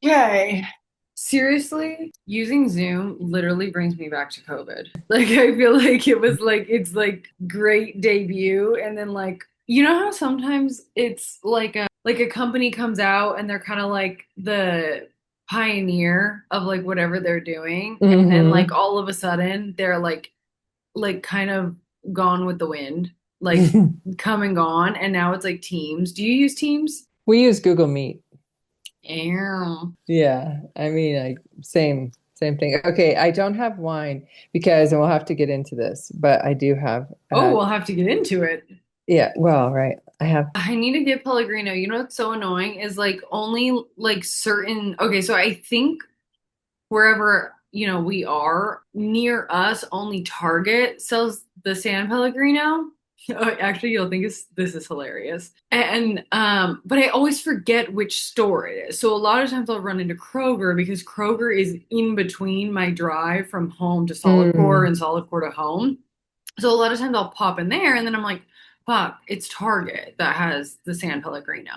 Okay. Seriously, using Zoom literally brings me back to COVID. Like I feel like it was like it's like great debut and then like you know how sometimes it's like a company comes out and they're kind of like the pioneer of like whatever they're doing and then like Hmm. all of a sudden they're like kind of gone with the wind, like come and gone and now it's like Teams. Do you use Teams? We use Google Meet. Ew. Yeah, I mean, like same thing. Okay, I don't have wine because, and we'll have to get into this, but I do have Oh, we'll have to get into it. yeah, well, right. I have I need to get Pellegrino. You know what's so annoying is like only like certain. Okay, so I think wherever we are near us, only Target sells the San Pellegrino. Oh, actually, you'll think this is hilarious. And but I always forget which store it is. So a lot of times I'll run into Kroger because Kroger is in between my drive from home to Solid Core mm, and Solid Core to home. So a lot of times I'll pop in there and then I'm like, fuck, it's Target that has the San Pellegrino.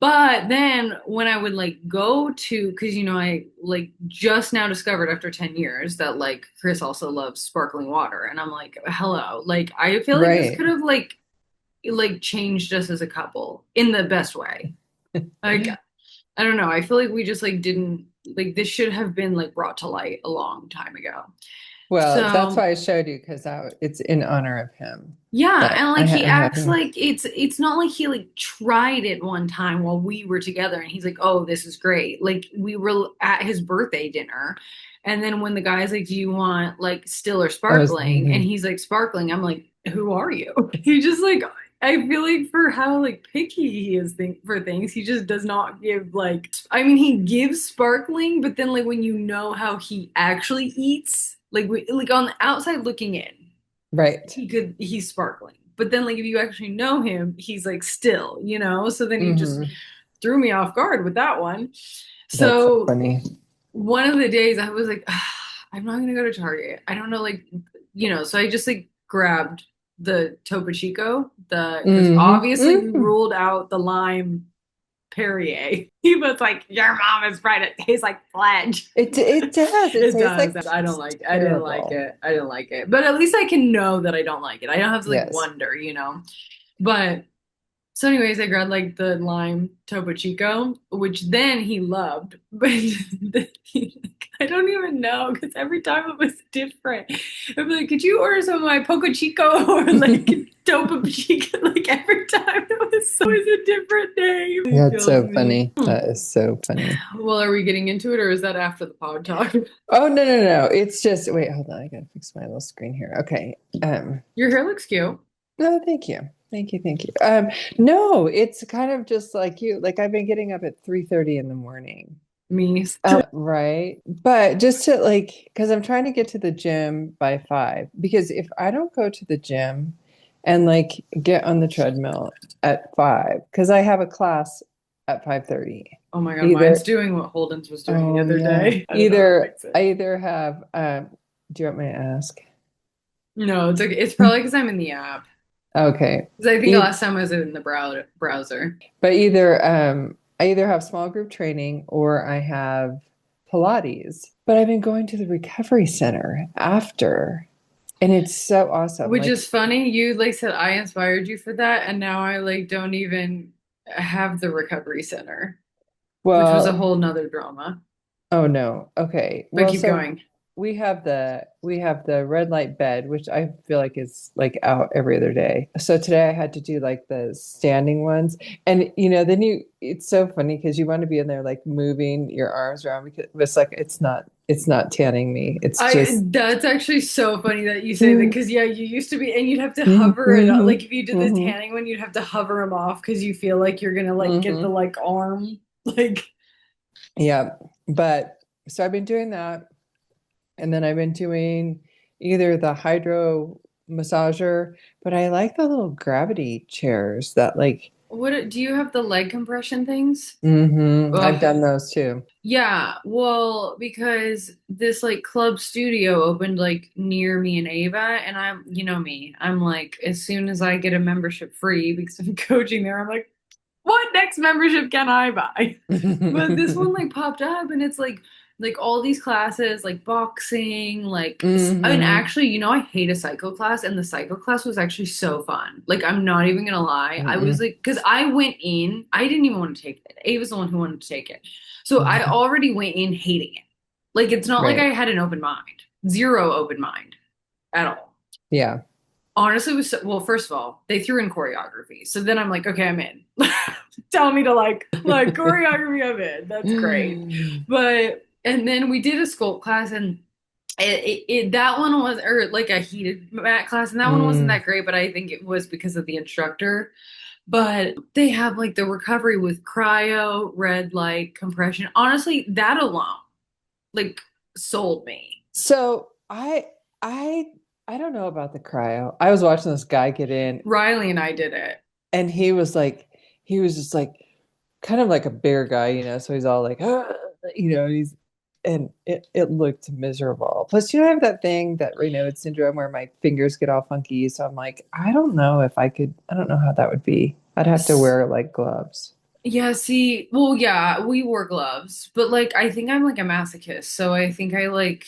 But then when I would like go to, because I like just now discovered after 10 years that like Chris also loves sparkling water. And I'm like, hello. Like I feel like this right. could have like changed us as a couple in the best way. Like I don't know. I feel like we just like didn't like this should have been like brought to light a long time ago. Well, that's So why I showed you because it's in honor of him yeah, that and like he I have acts him. like it's not like he like tried it one time while we were together and he's like, "Oh, this is great." Like we were at his birthday dinner and then when the guy's like, "Do you want like still or I was, sparkling?" and he's like, "Sparkling." I'm like, "Who are you?" He just like I feel like for how like picky he is for things, he just does not give like I mean, he gives sparkling, but then like when you know how he actually eats, like on the outside looking in right. he's sparkling. But then like if you actually know him, he's like still. So then he just Hmm. threw me off guard with that one. That's so So funny. one of the days I was like, I'm not gonna go to Target. I don't know, so I just like grabbed the Topo Chico, the because obviously we Hmm. ruled out the lime Perrier. He was like, "Your mom is right. It tastes like pledge." It does. It It tastes does. like I don't like. I didn't like terrible. it. I didn't like it. But at least I can know that I don't like it. I don't have to like Yes. wonder. But so, anyways, I grabbed like the lime Topo Chico, which then he loved. But I don't even know because every time it was different. I'd be like, "Could you order some of my Poco Chico or like Topo Chico?" Like every time it was always a different name. It That's kills so me. funny. That is so funny. Well, are we getting into it or is that after the pod talk? Oh no. It's just wait, hold on. I gotta fix my little screen here. Okay. Your hair looks cute. No, thank you. Thank you. No, it's kind of just like you. Like I've been getting up at 3:30 in the morning. Me. Right. But just to like, because I'm trying to get to the gym by 5. Because if I don't go to the gym and like get on the treadmill at 5, because I have a class at 5:30. Oh my God, mine's Either, doing what Holden's was doing the oh other yeah. day. I don't know how to fix I it. either have do you want me to ask? No, it's okay. It's probably because I'm in the app. Okay. Because I think the E last time I was in the browser. But either I either have small group training or I have Pilates. But I've been going to the recovery center after, and it's so awesome. Which Like, is funny. You like said I inspired you for that, and now I like don't even have the recovery center, which was a well, whole nother drama. oh no. Okay. But Well, keep so going. we have the red light bed, which I feel like is like out every other day. So today I had to do like the standing ones. And then it's so funny because you want to be in there like moving your arms around because it's like it's not tanning me. It's I just That's actually so funny that you say that because yeah, you used to be and you'd have to hover it up. hmm Like if you did the hmm tanning one, you'd have to hover them off because you feel like you're gonna like get the hmm like arm like Yeah. But so I've been doing that. And then I've been doing either the hydro massager, but I like the little gravity chairs that like, what do you have the leg compression things? I've Oh, done those too. yeah. Well, because this like club studio opened like near me and Ava, and I'm, you know me, I'm like, as soon as I get a membership free because I'm coaching there, I'm like, what next membership can I buy? But this one like popped up and it's like all these classes like boxing and Hmm. actually I hate a psycho class and the psycho class was actually so fun. Like I'm not even gonna lie. I was Mm-mm. like because I went in I didn't even want to take it. A was the one who wanted to take it. So I Mhm. already went in hating it. Like it's not like I Right. had an open mind. Zero open mind at all. Yeah. Honestly, it was well, first of all, they threw in choreography. So then I'm like, okay, I'm in. Tell me to like choreography, I'm in. That's great. But and then we did a sculpt class and that one was or like a heated mat class and that one wasn't Mm. that great, but I think it was because of the instructor. But they have like the recovery with cryo, red light, compression. Honestly, that alone like sold me. So I I don't know about the cryo. I was watching this guy get in Riley and I did it. and he was just like kind of like a bigger guy, you know, so he's all like, "Ah," you know, he's and it looked miserable. Plus, you know, I have that thing, that Raynaud syndrome where my fingers get all funky. So I'm like, I don't know if I could, I don't know how that would be. I'd have to wear like gloves. Yeah, see, well, yeah, we wore gloves, but like I think I'm like a masochist, so I think I like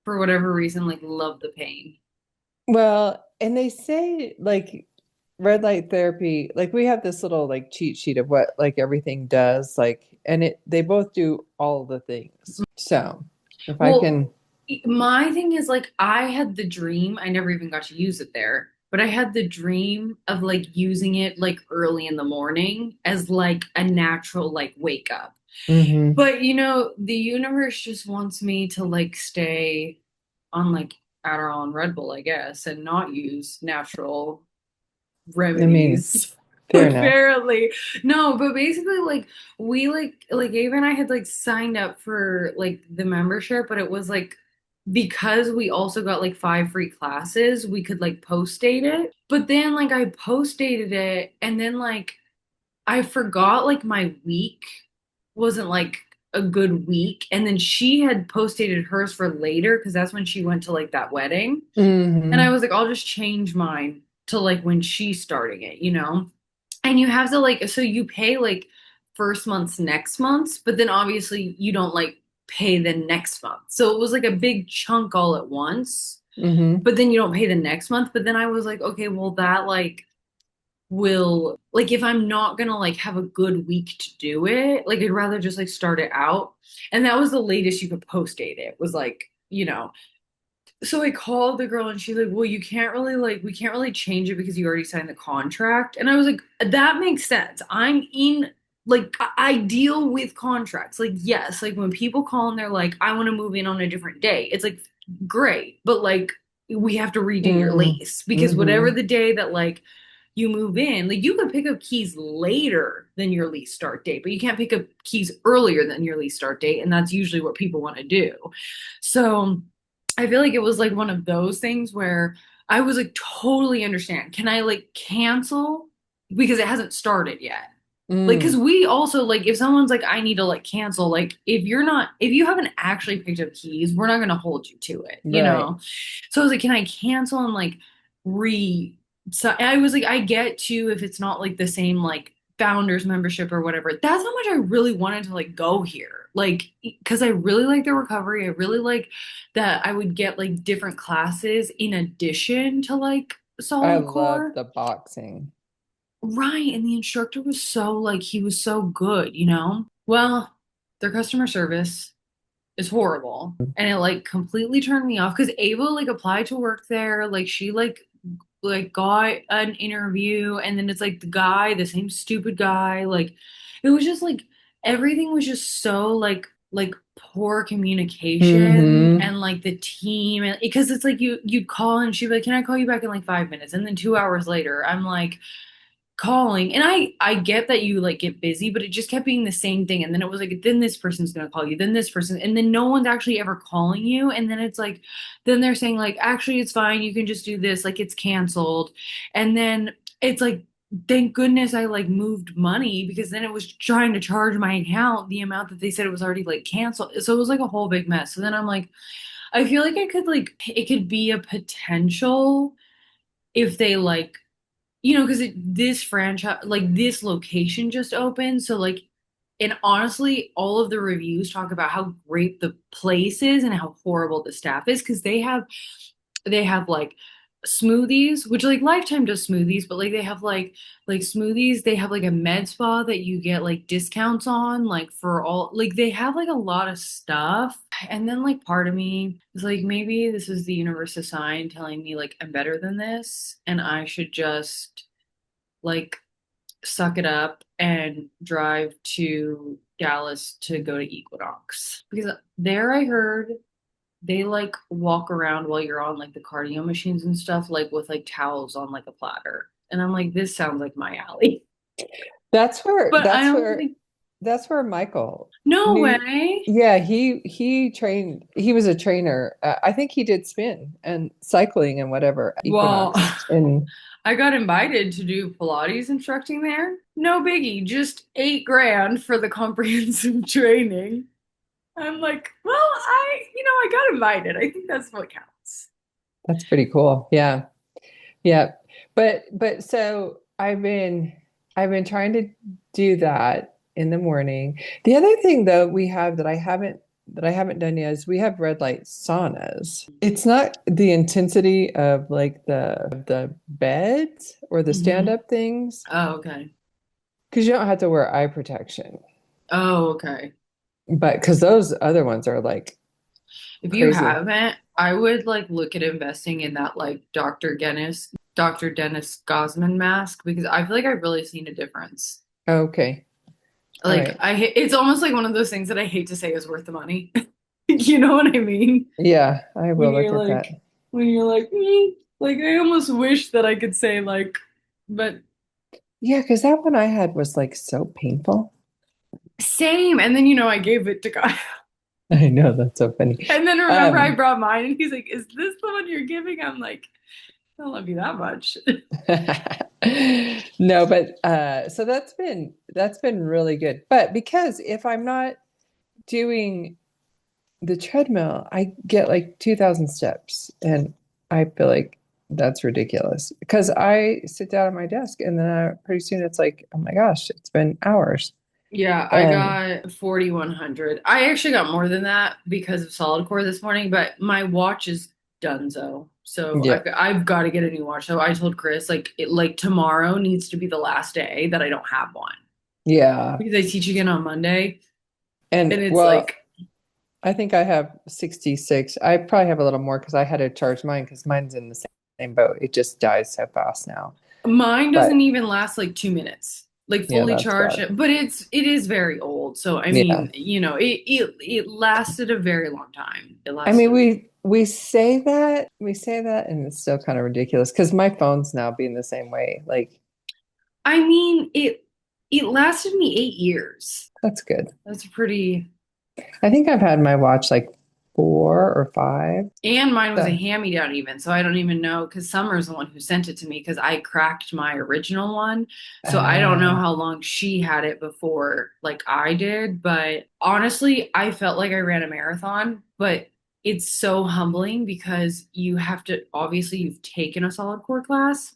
for whatever reason like love the pain. Well, and they say like red light therapy, like we have this little like cheat sheet of what like everything does, like, and it they both do all the things. So if I Well, can, my thing is like I had the dream, I never even got to use it there, but I had the dream of like using it like early in the morning as like a natural like wake up. hmm. But the universe just wants me to like stay on like Adderall and Red Bull, I guess, and not use natural I mean, remedies. fair enough. Apparently. No, but basically like we like Ava and I had like signed up for like the membership, but it was like because we also got like 5 free classes, we could like post date it. But then like I post dated it and then like I forgot like my week wasn't like a good week. And then she had post dated hers for later because that's when she went to like that wedding. And I Hmm. was like, I'll just change mine to like when she's starting it. And you have to like, so you pay like first month's next month's, but then obviously you don't like pay the next month. So it was like a big chunk all at once, Hmm. but then you don't pay the next month. But then I was like, okay, well, that like will, like, if I'm not gonna like have a good week to do it, like, I'd rather just like start it out. And that was the latest you could post date it was like. So I called the girl and she's like, well, you can't really like, we can't really change it because you already signed the contract. And I was like, that makes sense. I deal with contracts. Like, yes, like when people call and they're like, I want to move in on a different day, it's like, great. But like, we have to redo your Hmm. lease because whatever Hmm. the day that like you move in, like you can pick up keys later than your lease start date, but you can't pick up keys earlier than your lease start date. And that's usually what people want to do. So, I feel like it was like one of those things where I was like totally understand. Can I like cancel because it hasn't started yet? Like, because Mm. we also like if someone's like, I need to like cancel, like if you haven't actually picked up keys, we're not gonna hold you to it. Right. So I was like, can I cancel and like re so I was like, I get to if it's not like the same like founders membership or whatever. That's how much I really wanted to like go here. Like, because I really like the recovery. I really like that I would get like different classes in addition to like I solid love core. the boxing. Right. And the instructor was so like he was so good. Well, their customer service is horrible. And it like completely turned me off because Ava like applied to work there. Like she like got an interview and then it's like the guy, the same stupid guy. Like it was just like everything was just so like poor communication Hmm. and like the team and because it's like you'd call and she'd be like, can I call you back in like 5 minutes? And then 2 hours later, I'm like calling and I get that you like get busy but it just kept being the same thing and then it was like then this person's gonna call you then this person and then no one's actually ever calling you and then it's like then they're saying like actually it's fine you can just do this like it's canceled and then it's like thank goodness I like moved money because then it was trying to charge my account the amount that they said it was already like canceled so it was like a whole big mess so then I'm like I feel like I could like it could be a potential if they like because this franchise, like this location just opened, so like, and honestly, all of the reviews talk about how great the place is and how horrible the staff is because they have like smoothies, which like Lifetime does smoothies, but like they have like smoothies, they have like a med spa that you get like discounts on, like for all like they have like a lot of stuff. And then like part of me is like maybe this is the universe's sign telling me like I'm better than this and I should just like suck it up and drive to Dallas to go to Equinox. Because there I heard they like walk around while you're on like the cardio machines and stuff, like with like towels on like a platter. And I'm like, this sounds like my alley. That's where But I that's don't where think, that's where Michael no knew. way. Yeah, he trained. He was a trainer. I think he did spin and cycling and whatever at Well, Equinox. And I got invited to do Pilates instructing there. No biggie, just 8 grand for the comprehensive training. I'm like, well, I got invited. I think that's what counts. that's pretty cool. Yeah, yeah. But so I've been trying to do that in the morning. The other thing though we have that I haven't done yet is we have red light saunas. It's not the intensity of like the beds or the Hmm. stand-up things Oh, okay. because you don't have to wear eye protection. Oh, okay. But because those other ones are like If you crazy. haven't, I would like look at investing in that like Dr. Dennis Gosman mask because I feel like I've really seen a difference. Okay. All Like right. it's almost like one of those things that I hate to say is worth the money. You know what I mean? Yeah, I When will look you're at that. like when you're like like I almost wish that I could say like but Yeah, because that one I had was like so painful. same and then I gave it to God. I know that's so funny. And then remember I Um, brought mine and he's like, "Is this the one you're giving?" I'm like, "I don't love you that much." no, but so that's been really good. But because if I'm not doing the treadmill, I get like 2,000 steps, and I feel like that's ridiculous because I sit down at my desk and then pretty soon it's like, oh my gosh, it's been hours. Yeah, I And got 4,100. I actually got more than that because of Solid Core this morning, but my watch is donezo. So yeah, I've got to get a new watch. So I told Chris like tomorrow needs to be the last day that I don't have one yeah. because I teach again on Monday And and it's well, like I think I have 66. I probably have a little more because I had to charge mine because mine's in the same boat. It just dies so fast now. mine doesn't But even last like 2 minutes. Like yeah, fully that's charged, bad. but it is very old. So I Yeah. mean, it lasted a very long time. It I mean, lasted. we say that and it's still kind of ridiculous because my phone's now being the same way. Like, I mean, it lasted me 8 years. that's good. That's pretty. I think I've had my watch like 4 or 5. And mine was a So, hand-me-down even, so I don't even know because Summer's the one who sent it to me because I cracked my original one. So I don't know uh, how long she had it before like I did, but honestly, I felt like I ran a marathon, but it's so humbling because you have to obviously you've taken a solid core class.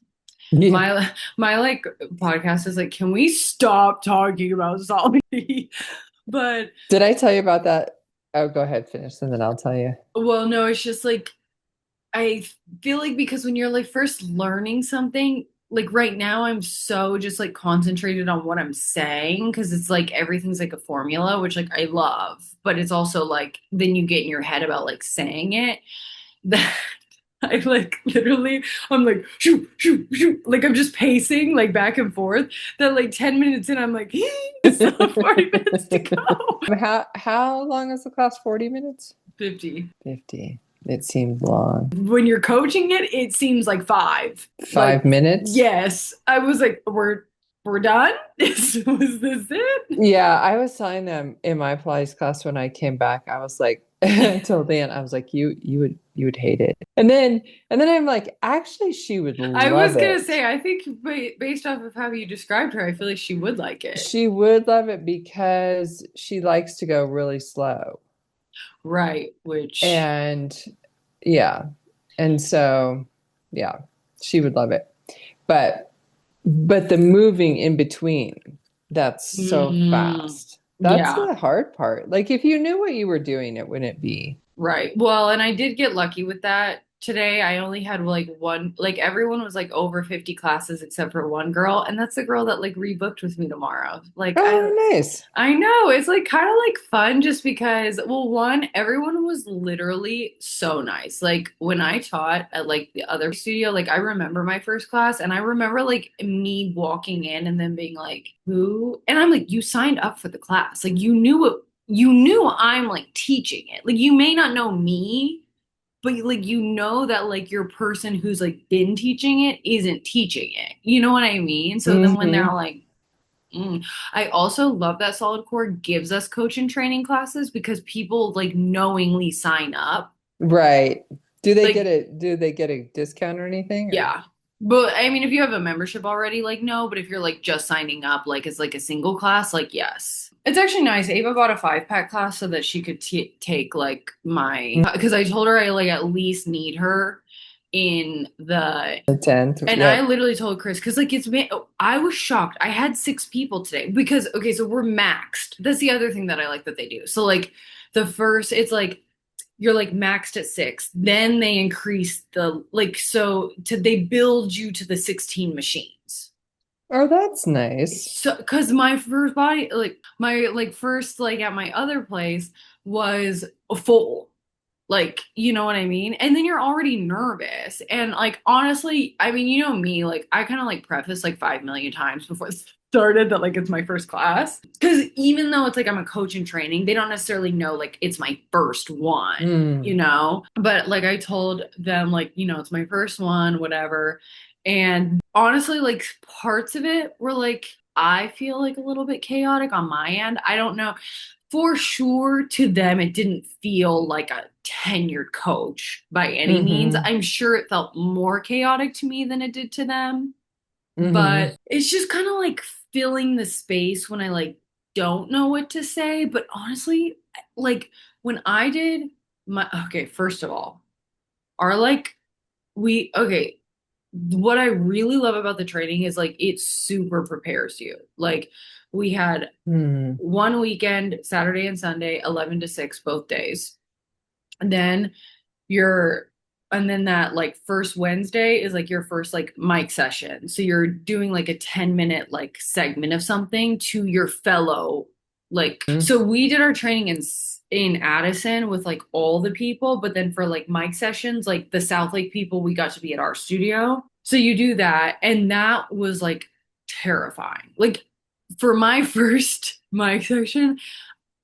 yeah. My like podcast is like, can we stop talking about solid? But Did I tell you about that? Oh, go ahead, finish, and then I'll tell you. well, no, it's just like I feel like because when you're like first learning something, like right now, I'm so just like concentrated on what I'm saying because it's like everything's like a formula, which like I love, but it's also like then you get in your head about like saying it that I like literally, I'm like, shoot, shoot, shoot. Like I'm just pacing like back and forth. That like 10 minutes in, I'm like, still have 40 minutes to go. How long is the class? 40 minutes? 50. 50. It seemed long. When you're coaching it, it seems like five. Like, 5 minutes? yes. I was like, we're done? Was this Yeah, I was telling them in my Pilates class when I came back, I was like, I told Dan, I was like, you would hate it. And then I'm like, actually, she would I was love gonna it. say, I think based off of how you described her, I feel like she would like it. She would love it because she likes to go really slow. Right, which And yeah. And so, yeah, she would love it. But But the moving in between, that's so Mm, fast. That's yeah. the hard part. Like if you knew what you were doing, it wouldn't be. Right. Well, and I did get lucky with that. Today I only had like one, like everyone was like over 50 classes except for one girl, and that's the girl that like rebooked with me tomorrow. Like Oh, nice. I know it's like kind of like fun just because, well, one, everyone was literally so nice. Like when I taught at like the other studio, like I remember my first class and I remember like me walking in and then being like, who? And I'm like, you signed up for the class. Like you knew I'm like teaching it. Like you may not know me, but like you know that like your person who's like been teaching it isn't teaching it. You know what I mean? So then when they're Hmm. like, I also love that Solid Core gives us coach and training classes because people like knowingly sign up. Right. Like, Do they get a discount or anything or? yeah. But I mean, if you have a membership already, like no, but if you're like just signing up, like as like a single class, like yes. It's actually nice. Ava bought a 5-pack class so that she could t take like my, because I told her I like at least need her in the. The 10th. And I Yep. literally told Chris, because like it's been, I was shocked. I had 6 people today because, okay, so we're maxed. That's the other thing that I like that they do. So, like, the first, it's like you're like maxed at 6. Then they increase the, like, so to, they build you to the 16 machines. Oh, that's nice. So, because my first body, like, my, like, first, like, at my other place was full. Like, you know what I mean? And then you're already nervous. And like honestly, I mean, you know me, like I kind of like preface like 5 million times before it started that like it's my first class. Because even though it's like I'm a coach in training, they don't necessarily know like it's my first one, you Mm. know? But like I told them, like, it's my first one, whatever. And honestly, like parts of it were like I feel like a little bit chaotic on my end. I don't know for sure to them it didn't feel like a tenured coach by any means. Hmm. I'm sure it felt more chaotic to me than it did to them, Hmm. but it's just kind of like filling the space when I like don't know what to say. But honestly, like when I did my, okay, first of all, our like we okay, what I really love about the training is like it super prepares you. Like we had Hmm. one weekend, Saturday and Sunday, 11 to 6 both days. And then you're and then that like first Wednesday is like your first like mic session. So you're doing like a 10-minute like segment of something to your fellow like, so we did our training in Addison with like all the people, but then for like mic sessions, like the South Lake people, we got to be at our studio. So you do that, and that was like terrifying. Like for my first mic session,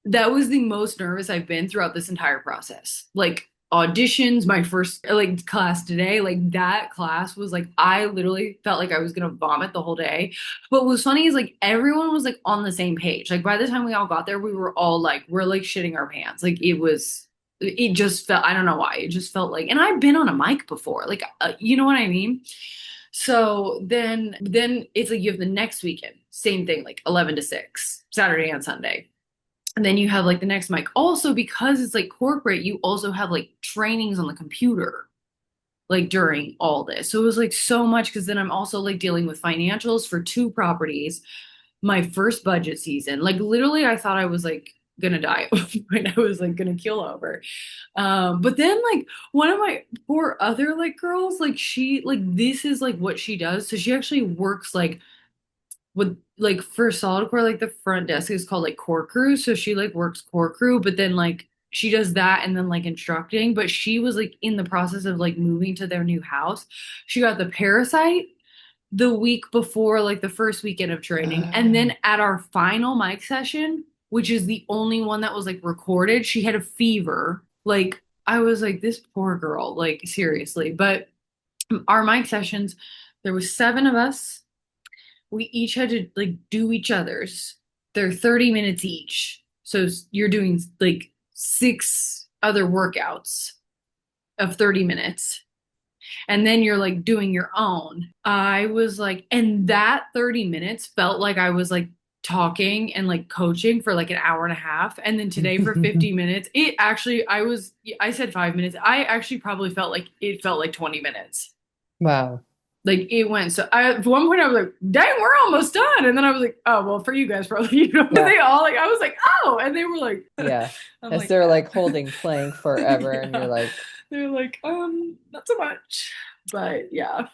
that was the most nervous I've been throughout this entire process. Like auditions, my first like class today, like that class was like I literally felt like I was gonna vomit the whole day. But what was funny is like everyone was like on the same page. Like by the time we all got there, we were all like we're like shitting our pants. Like it just felt, I don't know why, it just felt like, and I've been on a mic before, like you know what I mean. So then it's like you have the next weekend, same thing, like 11 to 6, Saturday and Sunday. And then you have like the next mic. Also, because it's like corporate, you also have like trainings on the computer like during all this. So it was like so much because then I'm also like dealing with financials for 2 properties, my first budget season. Like literally, I thought I was like gonna die when I was like gonna keel over. But then like one of my 4 other like girls, like she like this is like what she does. So she actually works like with like for solid core, like the front desk is called like core crew, so she like works core crew, but then like she does that and then like instructing. But she was like in the process of like moving to their new house. She got the parasite the week before like the first weekend of training, and then at our final mic session, which is the only one that was like recorded, she had a fever. Like I was like, this poor girl, like seriously. But our mic sessions, there was 7 of us, we each had to like do each other's. They're 30 minutes each. So you're doing like 6 other workouts of 30 minutes. And then you're like doing your own. I was like, and that 30 minutes felt like I was like talking and like coaching for like an hour and a half. And then today for 50 minutes, it actually, I said 5 minutes. I actually probably felt like it felt like 20 minutes. Wow. Like it went so I at one point I was like, dang, we're almost done. And then I was like, oh well for you guys probably, Yeah. they all like I was like, oh, and they were like Yeah. I'm As like, they're yeah. like holding plank forever and you're Yeah. like, They're like, not so much. But yeah.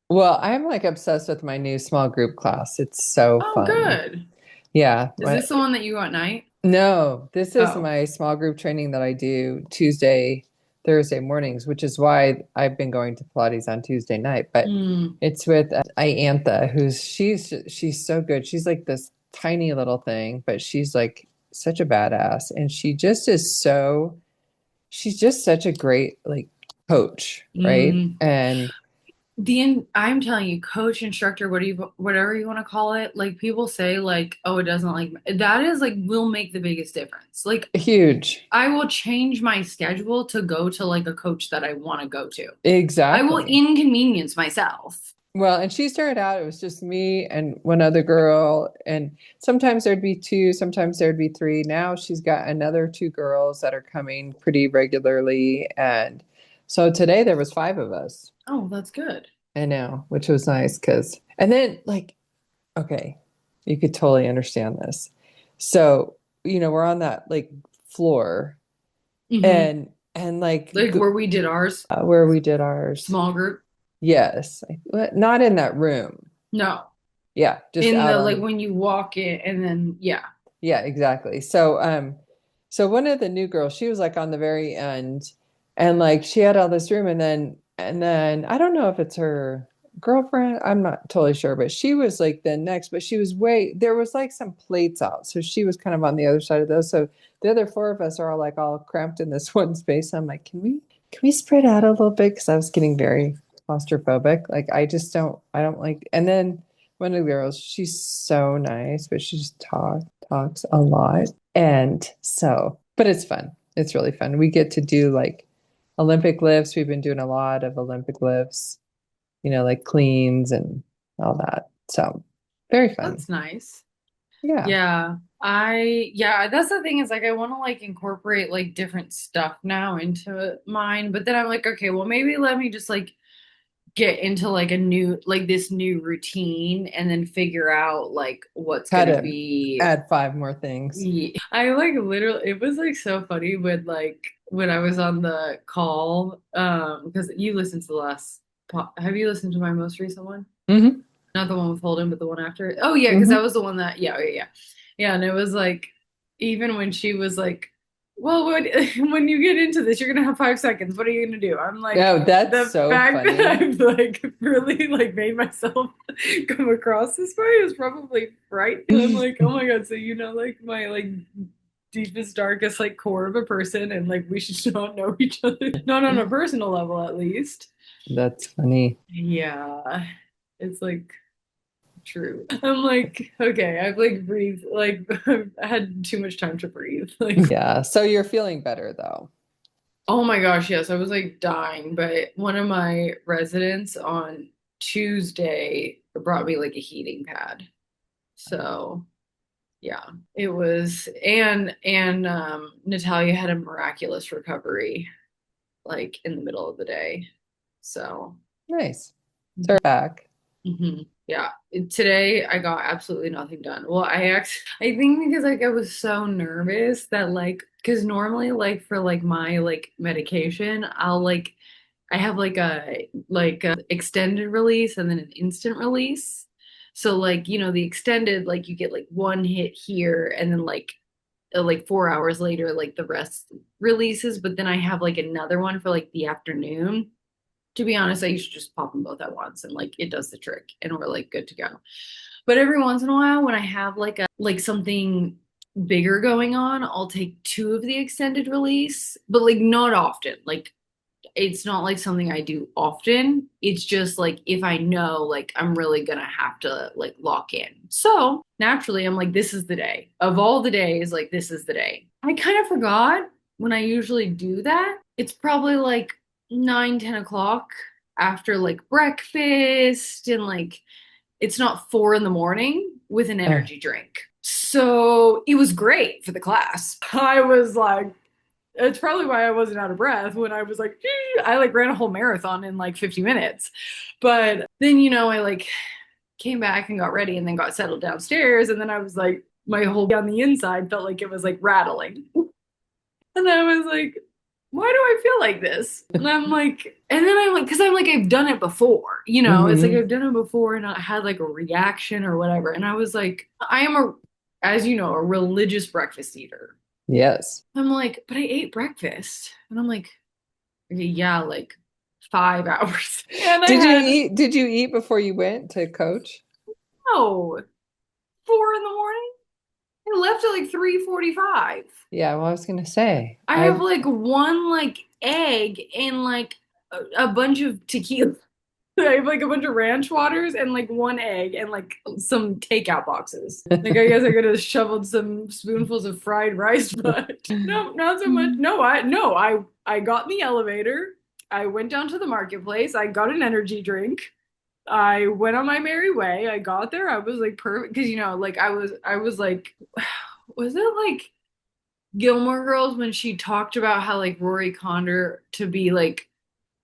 well, I'm like obsessed with my new small group class. It's so Oh, fun. good. Yeah. Is this the one that you go at night? No, this is Oh. my small group training that I do Tuesday, Thursday mornings, which is why I've been going to Pilates on Tuesday night. But Mm. it's with Iantha, who's she's so good. She's like this tiny little thing, but she's like such a badass, and she just is so she's just such a great like coach, right? Mm. And I'm telling you, coach, instructor, whatever you want to call it, like people say like, oh, it doesn't like that is like will make the biggest difference. Like huge. I will change my schedule to go to like a coach that I want to go to. I will Exactly. inconvenience myself. Well, and she started out, it was just me and one other girl, and sometimes there'd be two, sometimes there'd be three. Now she's got another two girls that are coming pretty regularly. And so today there was five of us. Oh, that's good. I know, which was nice because, and then like, okay, you could totally understand this. So, we're on that like floor Hmm. and like Like where we did ours, where we did ours. small group. Yes, not in that room. No, Yeah, just in out the like on. when you walk it, and then yeah. Yeah, exactly. So one of the new girls, she was like on the very end, and like she had all this room, and then I don't know if it's her girlfriend, I'm not totally sure, but she was like the next, but she was way there was like some plates out, so she was kind of on the other side of those. So the other four of us are all like all cramped in this one space. I'm like, can we spread out a little bit? Because I was getting very claustrophobic. Like I don't like, and then one of the girls, she's so nice, but she just talks a lot. And so, but it's fun. It's really fun. We get to do like Olympic lifts. We've been doing a lot of Olympic lifts, like cleans and all that. So, very fun. That's nice. Yeah. Yeah, that's the thing is like I want to like incorporate like different stuff now into mine, but then I'm like, okay, well maybe let me just like get into like a new like this new routine and then figure out like what's Had gonna to be. add five more things. Yeah. I like literally it was like so funny when I was on the call because you listened to the last have you listened to my most recent one? Hmm. Not the one with Holden, but the one after it. Oh yeah, because that Hmm. was the one that yeah. Yeah, and it was like even when she was like, well, when when you get into this, you're gonna have 5 seconds. What are you gonna do? I'm like Oh, that's the so fact that funny. I've like really like made myself come across this way is probably frightening. I'm like, oh my God, so like my like deepest, darkest like core of a person, and like we should not know each other. Not on a personal level at least. That's funny. Yeah. It's like true. I'm like, okay, I've like breathed, like I had too much time to breathe. Like, Yeah. So you're feeling better though. oh my gosh, yes, I was like dying. But one of my residents on Tuesday brought me like a heating pad. So yeah, it was, and Natalia had a miraculous recovery, like in the middle of the day. So. Nice. So we're back. Yeah. Today I got absolutely nothing done. Well, I think because like I was so nervous that like because normally like for like my like medication, I have like a extended release and then an instant release. So like, the extended like you get like one hit here and then like 4 hours later like the rest releases, but then I have like another one for like the afternoon. To be honest, I used to just pop them both at once and like it does the trick and we're like good to go. But every once in a while when I have like something bigger going on, I'll take two of the extended release, but like not often. Like it's not like something I do often. It's just like if I know like I'm really gonna have to like lock in. So naturally I'm like, this is the day. Of all the days, like this is the day. I kind of forgot when I usually do that. It's probably like 9, 10 o'clock after like breakfast and like it's not 4 in the morning with an Oh, energy drink. So it was great for the class. I was like, it's probably why I wasn't out of breath when I was like, I like ran a whole marathon in like 50 minutes. But then, I like came back and got ready and then got settled downstairs. And then I was like, my whole on the inside felt like it was like rattling. And I was like, why do I feel like this? And I'm like, and then I'm like, because I'm like, I've done it before, it's like Hmm. I've done it before and I had like a reaction or whatever. And I was like, I am as you know, a religious breakfast eater. Yes. I'm like, but I ate breakfast. And I'm like, okay, yeah, like 5 hours. And I had, Did you eat before you went to coach? no, 4 in the morning. I left at like 3:45. Yeah, well, I was gonna say, I have like one like egg and like a bunch of tequila. I have like a bunch of ranch waters and like one egg and like some takeout boxes. Like I guess I could have shoveled some spoonfuls of fried rice, but no, not so much. No, I got in the elevator. I went down to the marketplace. I got an energy drink. I went on my merry way. I got there. I was like perfect because like I was like, was it like Gilmore Girls when she talked about how like Rory Condor to be like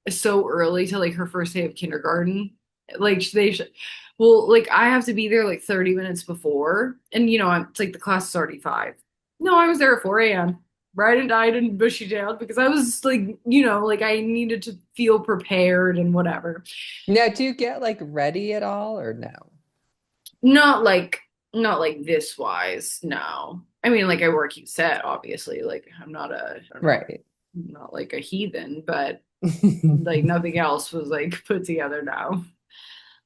so early to like her first day of kindergarten. Like they should, well, like I have to be there like 30 minutes before, and it's like the class is already 5. No, I was there at 4 a.m. Bright and eyed and bushy tailed because I was like, like I needed to feel prepared and whatever. Now, do you get like ready at all or no? Not like this wise, no. I mean, like I wear a cute set, obviously. Like Right. I'm not like a heathen, but like nothing else was like put together now.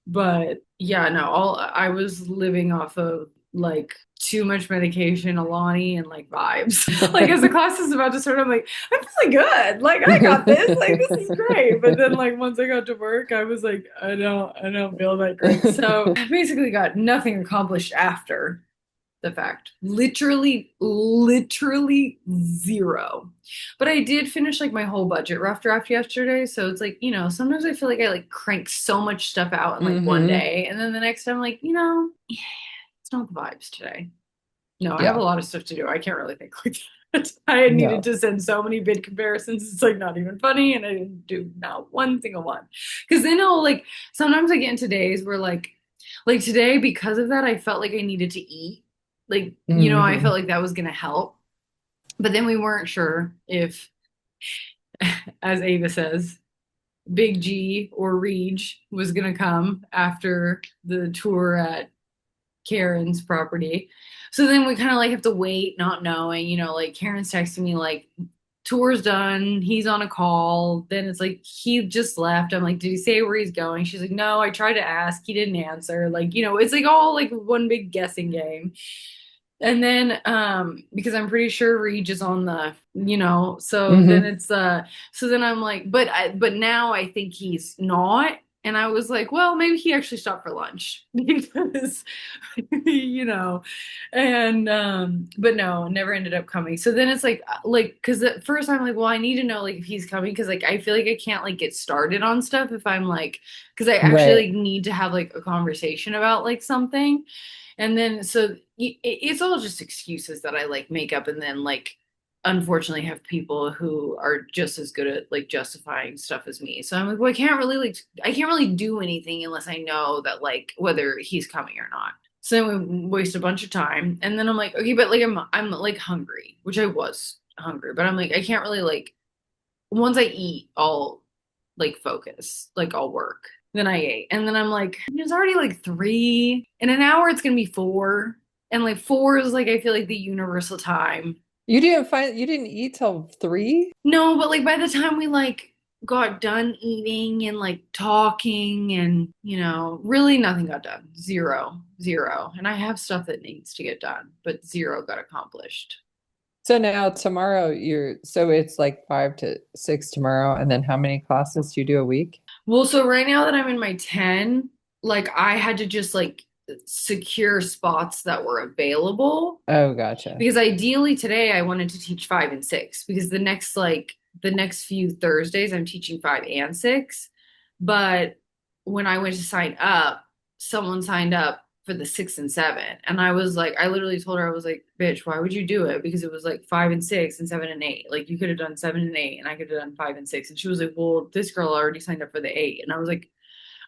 But yeah, no, all I was living off of like too much medication, Alani, and like vibes. Like as the class is about to start, I'm like, I'm feeling good. Like I got this. Like this is great. But then like once I got to work, I was like, I don't feel that great. So I basically got nothing accomplished after the fact. Literally zero. But I did finish like my whole budget rough draft yesterday. So it's like, sometimes I feel like I like crank so much stuff out in like one Hmm. day. And then the next time, like, yeah, it's not the vibes today. No, I have a Yeah. lot of stuff to do. I can't really think like that. I had needed No. to send so many bid comparisons. It's like not even funny. And I didn't do not one single one. Because then I'll like, sometimes I get into days where like today, because of that, I felt like I needed to eat. Like, I felt Hmm. like that was going to help. But then we weren't sure if, as Ava says, Big G or Reg was going to come after the tour at Karen's property. So then we kind of like have to wait, not knowing, like Karen's texting me like tour's done, he's on a call. Then it's like he just left. I'm like, did he say where he's going? She's like, no, I tried to ask, he didn't answer. Like, it's like all like one big guessing game. And then because I'm pretty sure Reed is on the, so then Hmm. it's so then I'm like, but now I think he's not. And I was like, well, maybe he actually stopped for lunch because and but no, never ended up coming. So then it's like because at first I'm like, well, I need to know like if he's coming because like I feel like I can't like get started on stuff if I'm like because I actually Right. like need to have like a conversation about like something. And then so it's all just excuses that I like make up and then like unfortunately have people who are just as good at like justifying stuff as me. So I'm like, well, I can't really do anything unless I know that like whether he's coming or not. So then we waste a bunch of time. And then I'm like, okay, but like I'm like hungry, which I was hungry, but I'm like, I can't really like once I eat, I'll like focus, like I'll work. Then I ate. And then I'm like, it's already like 3. In an hour it's gonna be 4. And like 4 is like I feel like the universal time. You didn't eat till 3? No, but like by the time we like got done eating and like talking and really nothing got done. Zero, zero. And I have stuff that needs to get done, but zero got accomplished. So now tomorrow so it's like 5 to 6 tomorrow, and then how many classes do you do a week? Well, so right now that I'm in my 10, like I had to just like secure spots that were available Oh, gotcha. because ideally today I wanted to teach 5 and 6 because the next few Thursdays I'm teaching 5 and 6. But when I went to sign up, someone signed up for the 6 and 7. And I was like, I literally told her, I was like, bitch, why would you do it? Because it was like 5 and 6 and 7 and 8. Like you could have done 7 and 8 and I could have done 5 and 6. And she was like, well, this girl already signed up for the 8. And I was like,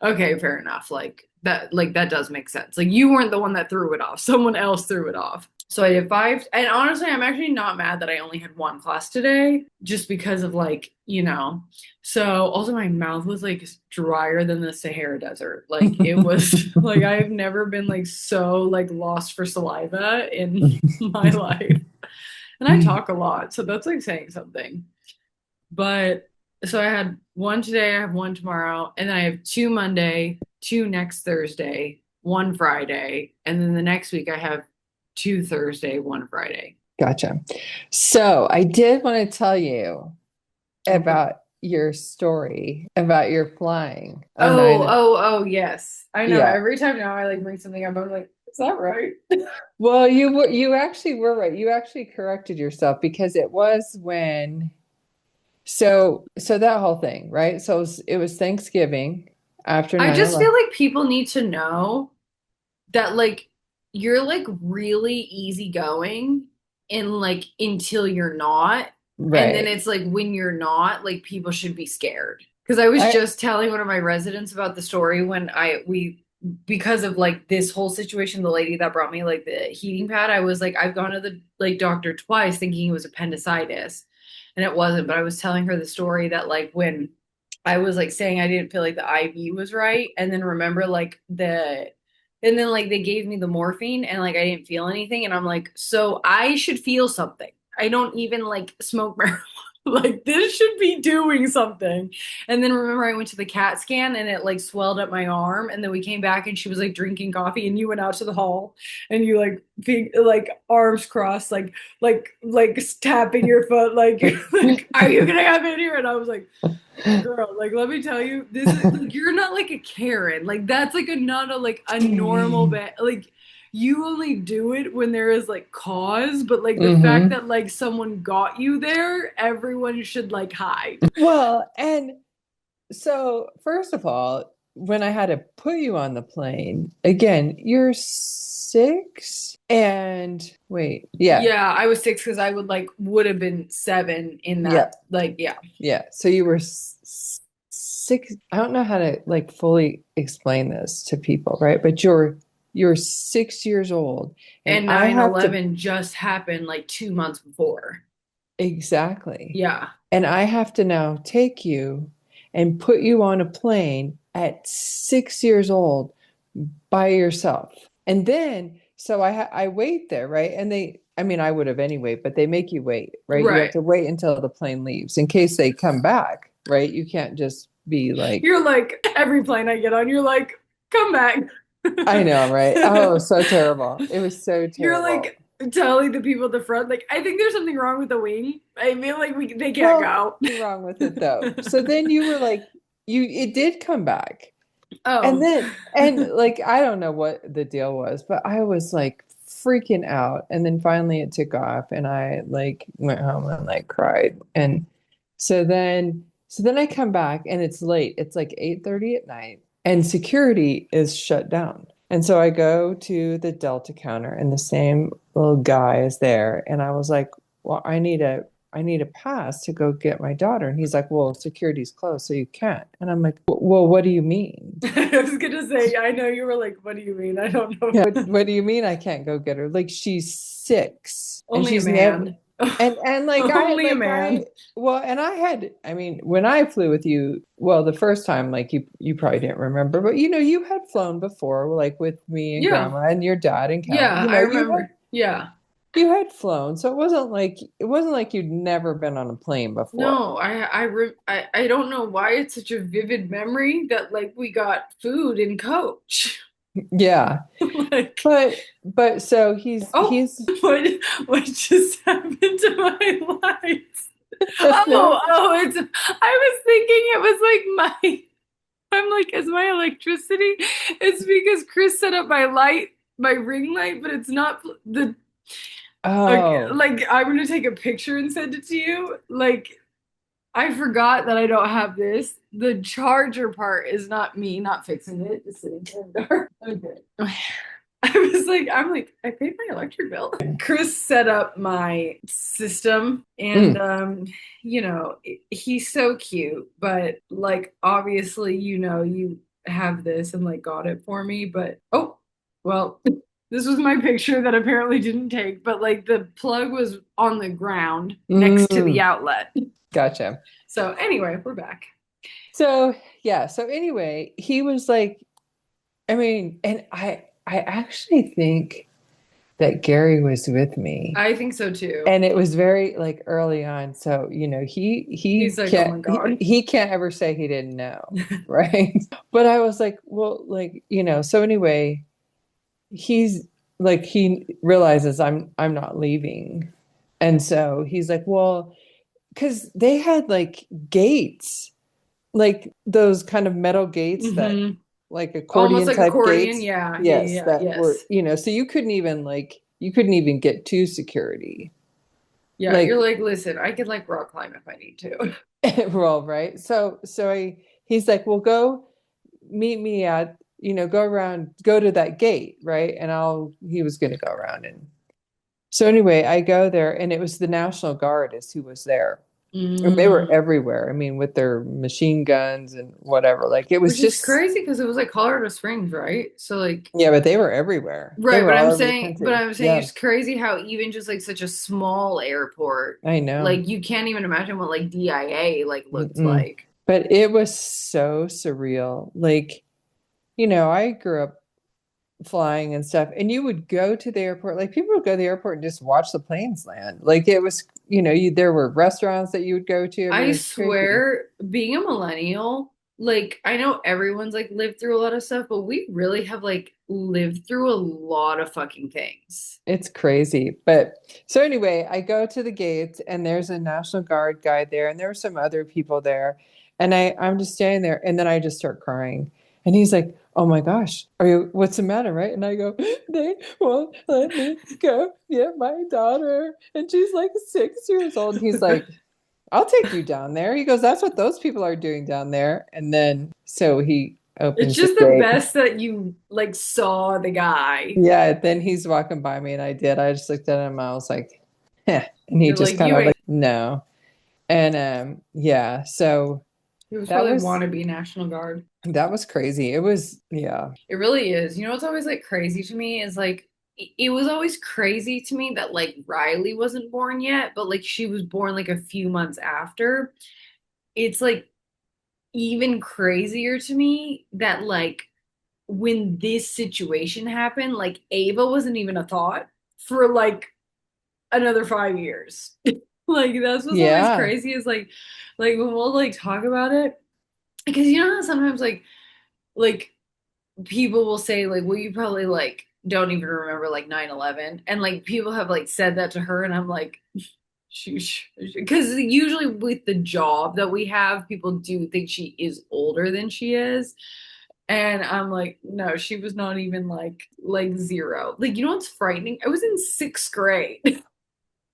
okay, fair enough. Like that does make sense. Like you weren't the one that threw it off. Someone else threw it off. So I did 5. And honestly, I'm actually not mad that I only had one class today, just because of like, So also my mouth was like drier than the Sahara Desert. Like it was like I've never been like so like lost for saliva in my life. And I talk a lot, so that's like saying something. But so I had one today, I have one tomorrow, and then I have two Monday, two next Thursday, one Friday, and then the next week I have two Thursday, one Friday. Gotcha. So I did want to tell you Okay. about your story about your flying on Oh, 9. oh, yes. I know. Yeah. Every time now I like bring something up, I'm like, is that right? Well, you actually were right. You actually corrected yourself because it was when so that whole thing, right? So it was Thanksgiving after I nine just feel 11. like people need to know that like you're like really easygoing and like until you're not. And then Right. it's like when you're not, like people should be scared. Because I was I just telling one of my residents about the story when we because of like this whole situation, the lady that brought me like the heating pad, I was like, I've gone to the like doctor twice thinking it was appendicitis. And it wasn't, but I was telling her the story that like when I was like saying I didn't feel like the IV was right, and then remember like and then like they gave me the morphine and like I didn't feel anything, and I'm like, so I should feel something. I don't even like smoke marijuana. Like this should be doing something. And then remember I went to the CAT scan and it like swelled up my arm, and then we came back and she was like drinking coffee, and you went out to the hall and you like arms crossed like tapping your foot like are you gonna come in here? And I was like, girl, like let me tell you, this is like you're not like a Karen. Like that's like a not a like a normal like you only do it when there is like cause, but like the fact hmm that like someone got you there, everyone should like hide. Well, and so first of all, when I had to put you on the plane, again, you're 6 and wait, yeah, Yeah, I was 6 because I would have been 7 in yeah, that like yeah. yeah. So you were 6. I don't know how to like fully explain this to people, right? But you're 6 years old, and And I nine have to 11 just happened like 2 months before. exactly, Yeah. and I have to now take you and put you on a plane at 6 years old by yourself. And then, so I wait there, right? And I mean, I would have anyway, but they make you wait, right? You have Right. to wait until the plane leaves in case they come back, right? You can't just be like, You're like every plane I get on, you're like, come back. I know, right? Oh, so terrible. It was so You're terrible. like telling the people at the front, like, I think there's something wrong with the wing. I feel like they can't Well, go. nothing wrong with it though. So then you were like, it did come back. And Oh. then, and like, I don't know what the deal was, but I was like freaking out. And then finally it took off and I like went home and like cried. And so then I come back and it's late. It's like 8:30 at night and security is shut down. And so I go to the Delta counter and the same little guy is there. And I was like, well, I need a pass to go get my daughter. And he's like, well, security's closed, so you can't. And I'm like, well, what do you mean? I was gonna say, I know you were like, what do you mean? I don't know. Yeah, what do you mean I can't go get her? Like she's 6 and Only a she's never man. and Only a man. well, and I mean, when I flew with you, well, the first time, like you probably didn't remember, but you had flown before, like with me and Yeah. grandma and your dad and Calvin. Yeah, I remember. Yeah. You had flown, so it wasn't like you'd never been on a plane before. No, I don't know why it's such a vivid memory that like we got food in coach. Yeah. Like, But so he's oh, he's what just happened to my lights? Oh, it's I was thinking it was like my I'm like, is my electricity? It's because Chris set up my ring light, but it's not the okay, oh like I'm gonna take a picture and send it to you. Like I forgot that I don't have this. The charger part is not me not fixing it. It's sitting in the dark. Okay. I'm like, I paid my electric bill. Chris set up my system and Mm. he's so cute, but like obviously, you have this and like got it for me, but oh, well, this was my picture that apparently didn't take, but like the plug was on the ground next to the Mm. outlet. Gotcha. So anyway, we're back. So yeah, so anyway, he was like, I mean, and I actually think that Gary was with me. I think so too. And it was very like early on. So, He's he like, oh can't my God. he can't ever say he didn't know, right? But I was like, well, like, so anyway, he's like he realizes I'm not leaving. And so he's like, well, because they had like gates, like those kind of metal gates that Hmm. like Almost accordion like type accordion. gates. Yeah, yeah, Yes, yeah, that were, yes. so you couldn't even get to security. Yeah, you're Like like, listen, I could like rock climb if I need to. well, right. He's like, well, go meet me at, go around, go to that gate, right? And he was going to go around. And so anyway, I go there and it was the National Guard is who was there. And they were Mm. everywhere. I mean, with their machine guns and whatever. Like it was Which is just, crazy because it was like Colorado Springs, right? So like, yeah, but they were everywhere. They right, were all over the but country. I'm saying Yeah, it's crazy how even just like such a small airport, I know. like you can't even imagine what like DIA like looked Mm-mm. like. But it was so surreal. Like, I grew up flying and stuff, and you would go to the airport, like people would go to the airport and just watch the planes land. Like it was, there were restaurants that you would go to. I mean, I it's crazy. swear, being a millennial, like I know everyone's like lived through a lot of stuff, but we really have like lived through a lot of fucking things. It's crazy. But so anyway, I go to the gates and there's a National Guard guy there, and there were some other people there. And I'm just standing there, and then I just start crying. And he's like, "Oh my gosh, what's the matter?" Right? And I go, "They won't let me go get my daughter. And she's like 6 years old." And he's like, "I'll take you down there." He goes, "That's what those people are doing down there." And then so he It's opens the just the gate. best that you like saw the guy. Yeah, then he's walking by me and I did. I just looked at him. I was like, "Heh." And he You're just like, kind you of ain't. like, no. And yeah, so It was that probably was wannabe National Guard. that was crazy. It was, yeah. It really is. You know what's always like crazy to me is like it was always crazy to me that like Riley wasn't born yet, but like she was born like a few months after. It's like even crazier to me that like when this situation happened, like Ava wasn't even a thought for like another 5 years. Like that's what's always Yeah. crazy is like when we'll like talk about it because you know how sometimes like people will say like well you probably like don't even remember like 9/11 and like people have like said that to her and I'm like because usually with the job that we have people do think she is older than she is and I'm like no she was not even like zero like you know what's frightening I was in sixth grade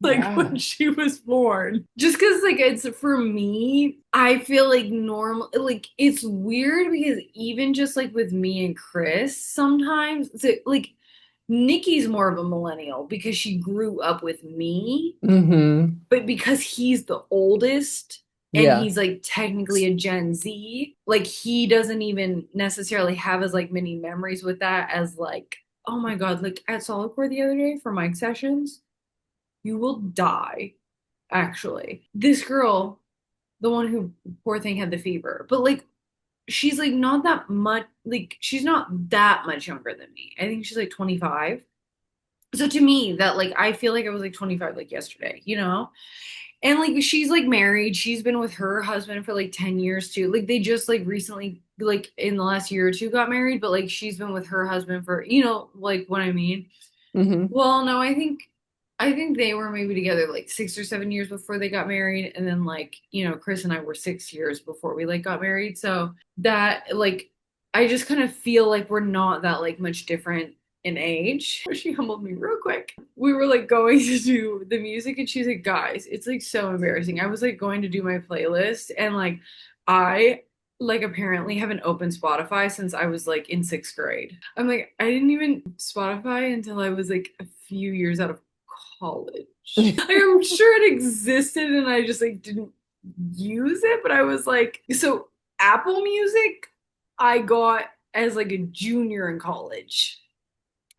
like when Yeah. she was born. Just because, like, it's for me, I feel like normal, like, it's weird because even just like with me and Chris, sometimes, like, Nikki's more of a millennial because she grew up with me, Mm-hmm. but because he's the oldest and Yeah. he's like technically a Gen Z, like, he doesn't even necessarily have as like many memories with that as like, oh my God, like at Solid Core the other day for mic sessions, you will die actually. This girl, the one who poor thing had the fever, but like she's like not that much like she's not that much younger than me. I think she's like 25. So to me, that like I feel like I was like 25 like yesterday, you know? And like she's like married. She's been with her husband for like 10 years too. Like they just like recently like in the last year or two got married, but like she's been with her husband for like what I mean. Mm-hmm. Well, no, I think they were maybe together like 6 or 7 years before they got married, and then like Chris and I were 6 years before we like got married. So that like I just kind of feel like we're not that like much different in age. She humbled me real quick. We were like going to do the music, and she's like, "Guys, it's like so embarrassing." I was like going to do my playlist, and like I like apparently haven't opened Spotify since I was like in sixth grade. I'm like, I didn't even Spotify until I was like a few years out of college. Like I'm sure it existed and I just like didn't use it, but I was like, so Apple Music I got as like a junior in college.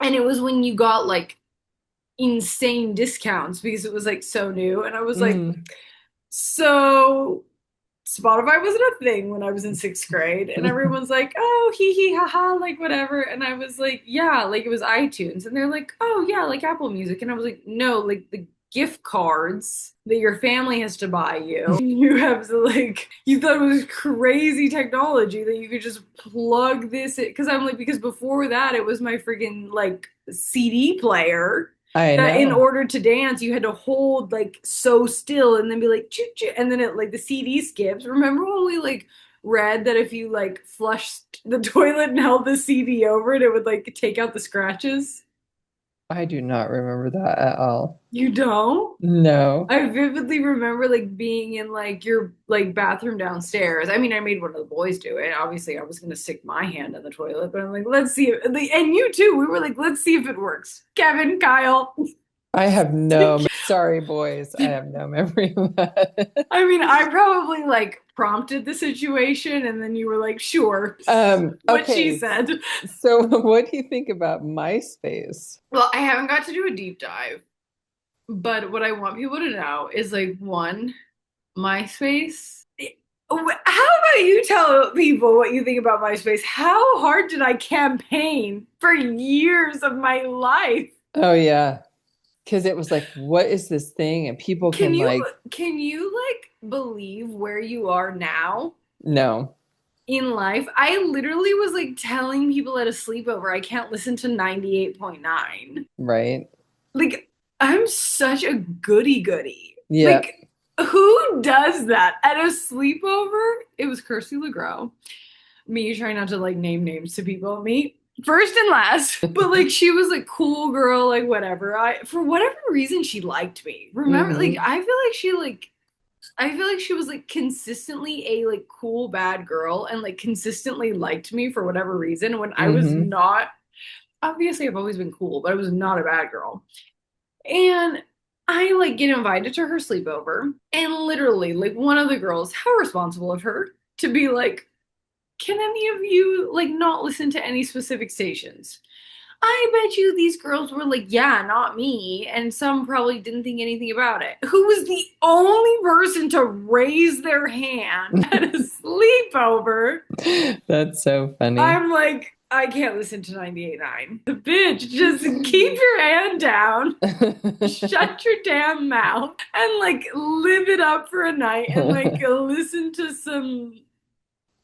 And it was when you got like insane discounts because it was like so new. And I was like, Mm. so Spotify wasn't a thing when I was in sixth grade, and everyone's like, "Oh, hee hee ha ha," like whatever. And I was like, "Yeah, like it was iTunes," and they're like, "Oh yeah, like Apple Music," and I was like, "No, like the gift cards that your family has to buy you. You have to like, you thought it was crazy technology that you could just plug this in." Because I'm like, because before that, it was my freaking like CD player I that in know. order to dance you had to hold like so still and then be like choo choo and then it like the CD skips. Remember when we like read that if you like flushed the toilet and held the CD over it, it would like take out the scratches? I do not remember that at all. You don't? No. I vividly remember like being in like your like bathroom downstairs. I mean, I made one of the boys do it. Obviously, I was gonna stick my hand in the toilet, but I'm like, let's see if, and you too. We were like, let's see if it works. Kevin, Kyle, I have no, sorry, boys. I have no memory of that. I mean, I probably like prompted the situation and then you were like, sure, what she Okay. said. So what do you think about MySpace? Well, I haven't got to do a deep dive, but what I want people to know is like one, MySpace. How about you tell people what you think about MySpace? How hard did I campaign for years of my life? Oh yeah. Because it was like, what is this thing? And people Can can you like, can you like believe where you are now? no, In life, I literally was like telling people at a sleepover, I can't listen to 98.9. right? Like, I'm such a goody goody. Yeah. Like, who does that at a sleepover? It was Kirsty LeGros. Me trying not to like name names to people. Me first and last. But like she was like cool girl, like whatever. I for whatever reason she liked me. Remember, like Hmm. I feel like she was like consistently a like cool bad girl and like consistently liked me for whatever reason when I was Hmm. not. Obviously I've always been cool, but I was not a bad girl. And I like get invited to her sleepover and literally like one of the girls, how responsible of her to be like, can any of you like not listen to any specific stations? I bet you these girls were like, yeah, not me. And some probably didn't think anything about it. Who was the only person to raise their hand at a sleepover? That's so funny. I'm like, I can't listen to 98.9. The bitch, just keep your hand down, shut your damn mouth, and like live it up for a night and like listen to some,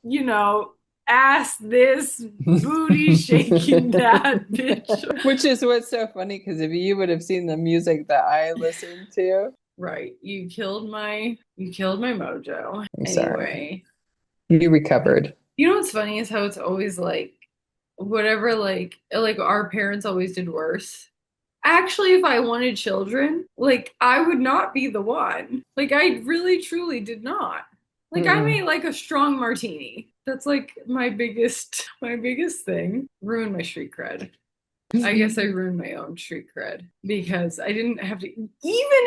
you know, ass this, booty shaking that bitch. Which is what's so funny because if you would have seen the music that I listened to, Right. You killed my mojo. I'm sorry. Anyway, You recovered. you know what's funny is how it's always like whatever like our parents always did worse. Actually, if I wanted children, like I would not be the one. Like I really truly did not. Like I made Mm-mm. like a strong martini. That's like my biggest thing. Ruined my street cred. I guess I ruined my own street cred because I didn't have to. Even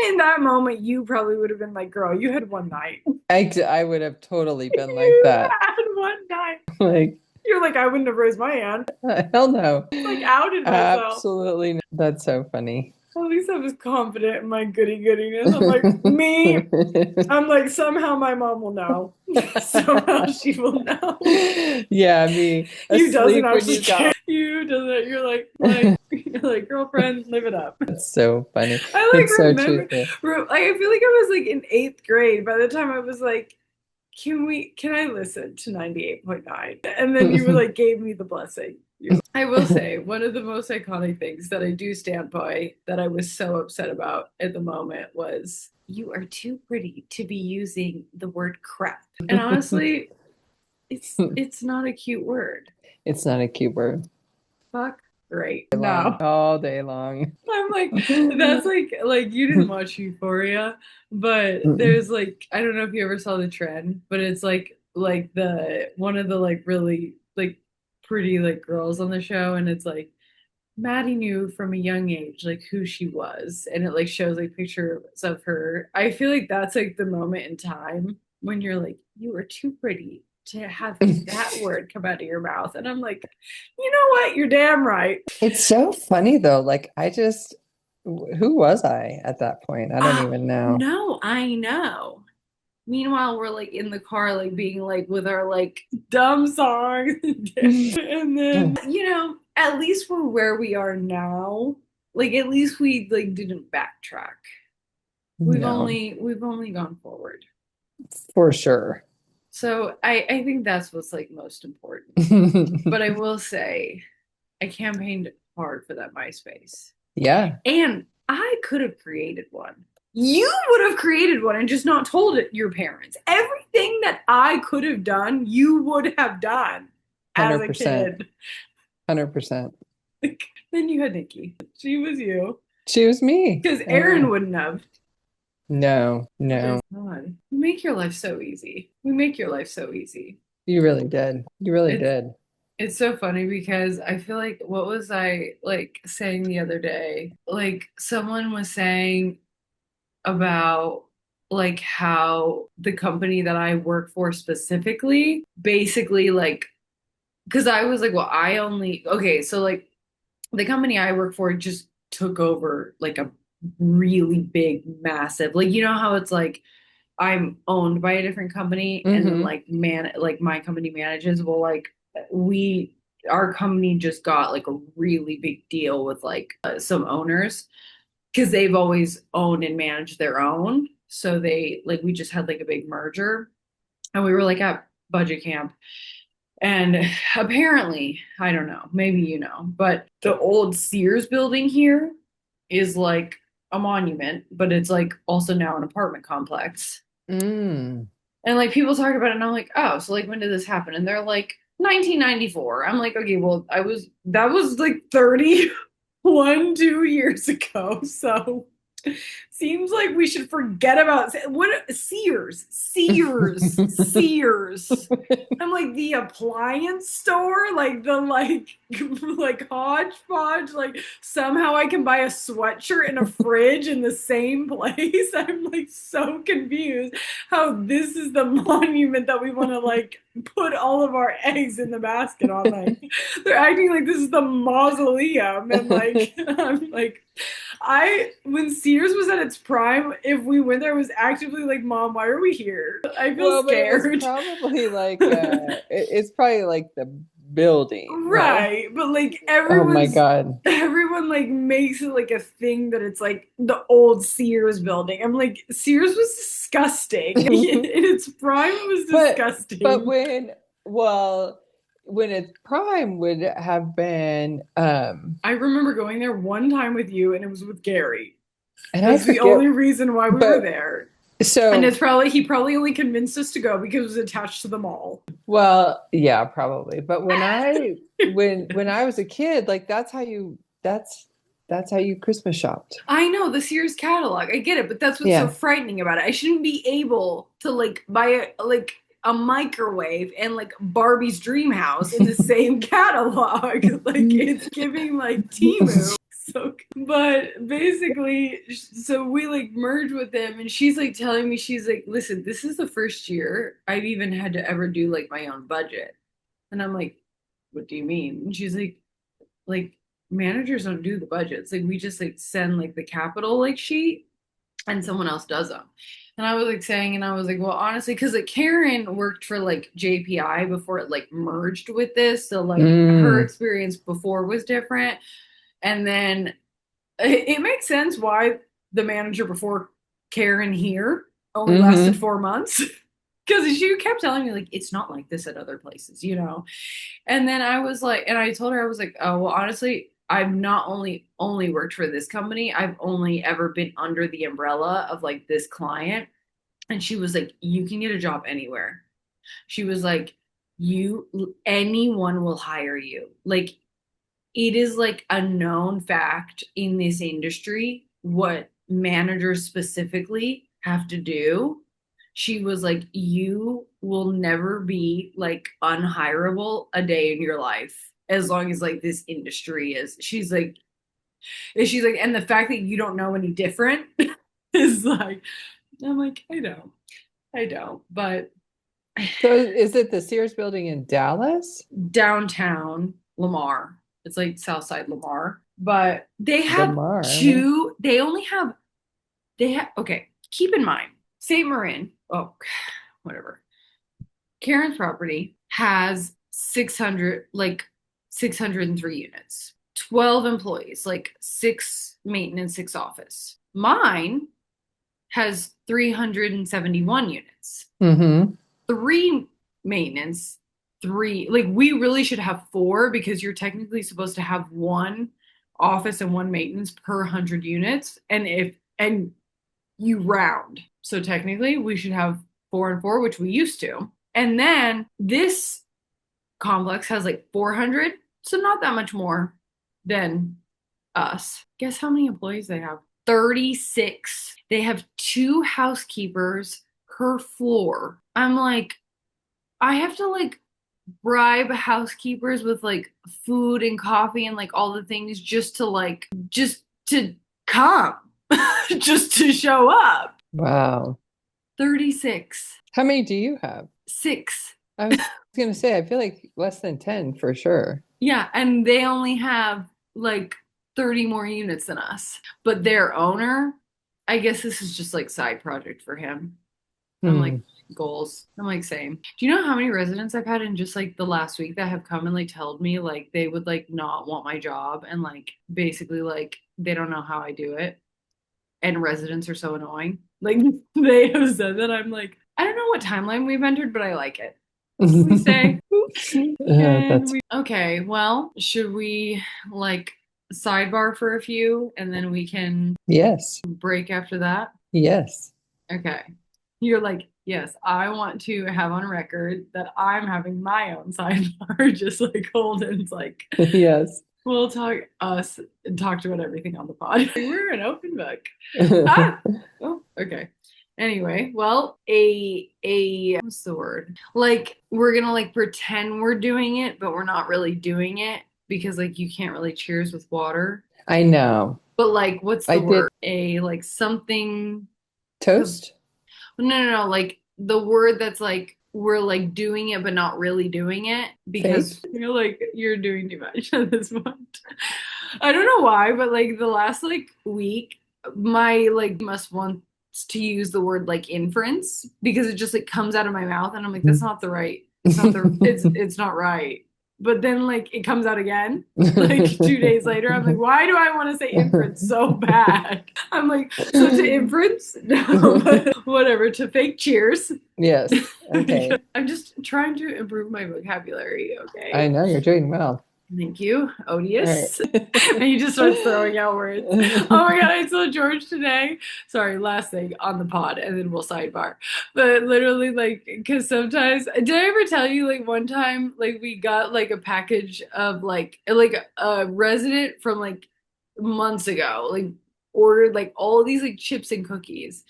in that moment, you probably would have been like, "Girl, you had one night. I would have totally been like You that. had one night." Like, You're like, "I wouldn't have raised my hand." hell no. Like outed myself. Absolutely. That's so funny. At least I was confident in my goody goodiness. I'm like, me. I'm like, somehow my mom will know. Somehow she will know. Yeah, me You doesn't asleep when actually you care. got. You doesn't. You're like girlfriend, live it up. That's so funny. I like It's so remember, true. like I feel like I was like in eighth grade by the time I was like, can I listen to 98.9? And then you were like, gave me the blessing. I will say, one of the most iconic things that I do stand by that I was so upset about at the moment was you are too pretty to be using the word crap. And honestly, it's not a cute word. It's not a cute word. Fuck. Great. Long, No. all day long. I'm like, that's like you didn't watch Euphoria, but there's like I don't know if you ever saw the trend, but it's like like the one of the like really like pretty like girls on the show, and it's like Maddie knew from a young age like who she was, and it like shows like pictures of her. I feel like that's like the moment in time when you're like, you are too pretty to have that word come out of your mouth. And I'm like, you know what? You're damn right. It's so funny though. Like I just, who was I at that point? I don't even know. No, I know. Meanwhile, we're like in the car, like being like with our like dumb songs. And then, at least we're where we are now. Like at least we like didn't backtrack. No, We've only gone forward. for sure. So I think that's what's like most important. But I will say I campaigned hard for that MySpace. Yeah, And I could have created one. You would have created one and just not told it your parents. Everything that I could have done, you would have done as a 100%. kid. 100%. Then you had Nikki. She was you. She was me. Because I Aaron know. wouldn't have. No, Because no, God, we make your life so easy. We make your life so easy. you really did. You really It's did. it's so funny because I feel like what was I like saying the other day? Like someone was saying about like how the company that I work for specifically basically like because I was like, well, I only okay, so like the company I work for just took over like a really big, massive, like how it's like I'm owned by a different company and then Hmm. like like my company manages. Well, like we our company just got like a really big deal with like some owners because they've always owned and managed their own. So they like we just had like a big merger and we were like at budget camp. And apparently, I don't know, maybe but the old Sears building here is like a monument, but it's like also now an apartment complex. Mm. And like people talk about it, and I'm like, oh, so like when did this happen? And they're like 1994. I'm like, okay, well, that was like 31, 2 years ago. So seems like we should forget about what Sears. I'm like the appliance store, like the like hodgepodge. Like somehow I can buy a sweatshirt and a fridge in the same place. I'm like so confused how this is the monument that we want to like put all of our eggs in the basket on. Like they're acting like this is the mausoleum, and like I'm like I when Sears was at its prime, if we went there, I was actively like, Mom, why are we here? I feel Well, but it was scared. probably like it's probably like the building, right? Right. But like Oh my God. everyone like makes it like a thing that it's like the old Sears building. I'm like, Sears was disgusting. In its prime it was But disgusting. well, when its prime would have been I remember going there one time with you and it was with Gary. and I That's the forget, only reason why we were but there. And so he probably only convinced us to go because it was attached to the mall. well, yeah, probably. But when I was a kid, like that's how you Christmas shopped. I know the Sears catalog. I get it, but that's what's so Yeah. frightening about it. I shouldn't be able to like buy a microwave and like Barbie's dream house in the same catalog. Like it's giving like Temu. So, but basically, so we like merge with them, and she's like telling me, she's like, listen, this is the first year I've even had to ever do like my own budget. And I'm like, what do you mean? And she's like managers don't do the budgets. Like we just like send like the capital like sheet and someone else does them. And I was like saying, and I was like, well, honestly, because like Karen worked for like JPI before it like merged with this. So like her Mm. experience before was different. And then it makes sense why the manager before Karen here only lasted Hmm. 4 months. Because she kept telling me like it's not like this at other places. And then I was like, and I told her I was like, oh well, honestly, I've not only worked for this company, I've only ever been under the umbrella of like this client. And she was like, you can get a job anywhere. She was like, anyone will hire you. Like it is like a known fact in this industry what managers specifically have to do. she was like, you will never be like unhireable a day in your life as long as like this industry is. She's like, and the fact that you don't know any different is like, I'm like, I don't, but So is it the Sears building in Dallas? downtown Lamar, it's like Southside Lamar, but Lamar. they only have, okay, keep in mind, St. Marin, oh, whatever. Karen's property has 600, like 603 units, 12 employees, like six maintenance, six office. Mine has 371 units, Mm-hmm. three maintenance, three, like we really should have four because you're technically supposed to have one office and one maintenance per 100 units. And you round. So technically we should have four and four, which we used to. And then this complex has like 400, so not that much more than us. Guess how many employees they have? 36. They have two housekeepers per floor. I'm like, I have to like bribe housekeepers with like food and coffee and like all the things just to come, just to show up. Wow. 36. How many do you have? Six. I was going to say, I feel like less than 10 for sure. Yeah, and they only have like 30 more units than us. But their owner, I guess this is just like side project for him. I'm like, Hmm. goals. I'm like, same. Do you know how many residents I've had in just like the last week that have come and like told me like they would like not want my job and like basically like they don't know how I do it. And residents are so annoying. Like they have said that. I'm like, I don't know what timeline we've entered, but I like it. We say, That's okay, well, should we like sidebar for a few and then we can yes. break after that? Yes. Okay. You're like, yes, I want to have on record that I'm having my own sidebar, just like Holden's like, Yes. we'll talk us and talked about everything on the pod. We're an open book. Ah, oh, okay. Anyway, well, what's the word? Like we're gonna like pretend we're doing it, but we're not really doing it because like you can't really cheers with water. I know. But like, what's I the did word? A like something. toast. No. Like the word that's like we're like doing it but not really doing it because Fake. you're like you're doing too much at this point. I don't know why, but like the last like week, my like must wants to use the word like inference because it just like comes out of my mouth and I'm like, that's not the right. It's not the it's not right. But then like it comes out again like 2 days later. I'm like, why do I want to say inference so bad? I'm like, so to inference, no, but whatever. To fake cheers. Yes. Okay. I'm just trying to improve my vocabulary. I Okay. know you're doing well. Thank you, All right. odious. And he just starts throwing out words. Oh my God, I saw George today. Sorry, last thing on the pod, and then we'll sidebar. But literally, like, because sometimes, did I ever tell you, like, one time, like, we got, like, a package of, like a resident from, like, months ago, like, ordered, like, all of these, like, chips and cookies.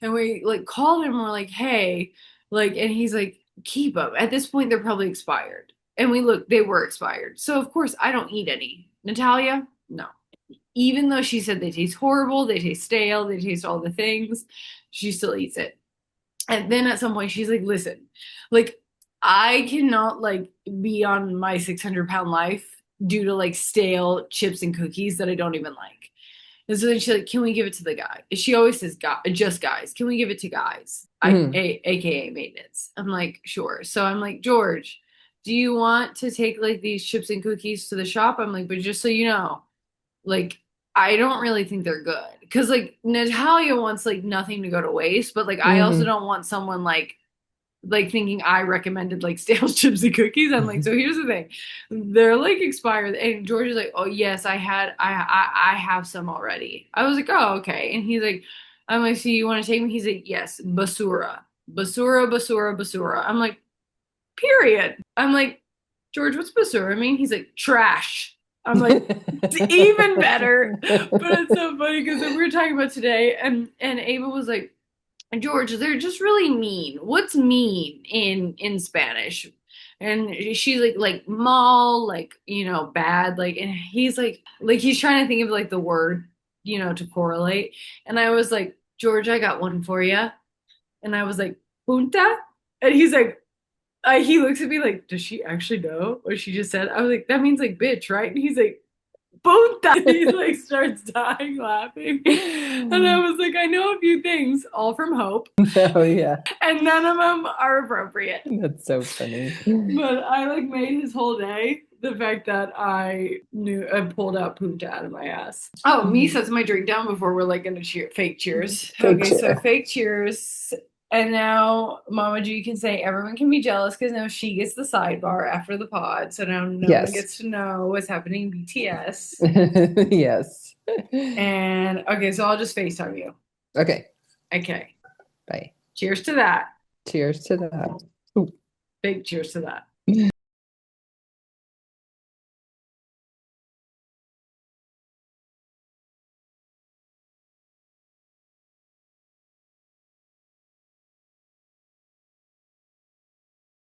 And we, like, called him, and we're like, hey, like, and he's like, keep them. At this point, they're probably expired. And we look, they were expired. So of course I don't eat any. Natalia, no. Even though she said they taste horrible, they taste stale, they taste all the things, she still eats it. And then at some point she's like, listen, like I cannot like be on my 600-pound life due to like stale chips and cookies that I don't even like. And so then she's like, can we give it to the guy? She always says, just guys. Can we give it to guys? Mm. AKA maintenance. I'm like, sure. So I'm like, George, do you want to take like these chips and cookies to the shop? I'm like, but just so you know, like, I don't really think they're good. Cause like Natalia wants like nothing to go to waste, but like I also Hmm. don't want someone like thinking I recommended like stale chips and cookies. I'm like, so here's the thing, they're like expired. And George is like, oh yes, I have some already. I was like, oh okay. And he's like, I'm like, so you want to take me? He's like, yes, basura, basura, basura, basura. I'm like, period. I'm like, George, what's basura mean? He's like, trash. I'm like, it's even better. But it's so funny because we were talking about today, and Ava was like, George, they're just really mean. What's mean in Spanish? And she's like mal, like, bad, like, and he's like he's trying to think of like the word, to correlate. And I was like, George, I got one for you. And I was like, punta? And he's like, he looks at me like, does she actually know what she just said? I was like, that means like bitch, right? And he's like, puta. He like starts dying laughing. And I was like, I know a few things, all from Hope, Oh yeah, and none of them are appropriate. that's so funny. But I like made his whole day the fact that I knew I pulled out punta out of my ass. Oh, me sets my drink down before we're like gonna fake cheers. Fake Okay, so cheer. fake cheers. And now Mama G can say everyone can be jealous because now she gets the sidebar after the pod. So now no one Yes. gets to know what's happening in BTS. Yes. And okay, so I'll just FaceTime you. Okay. Okay. Bye. Cheers to that. Cheers to that. Ooh. Big cheers to that.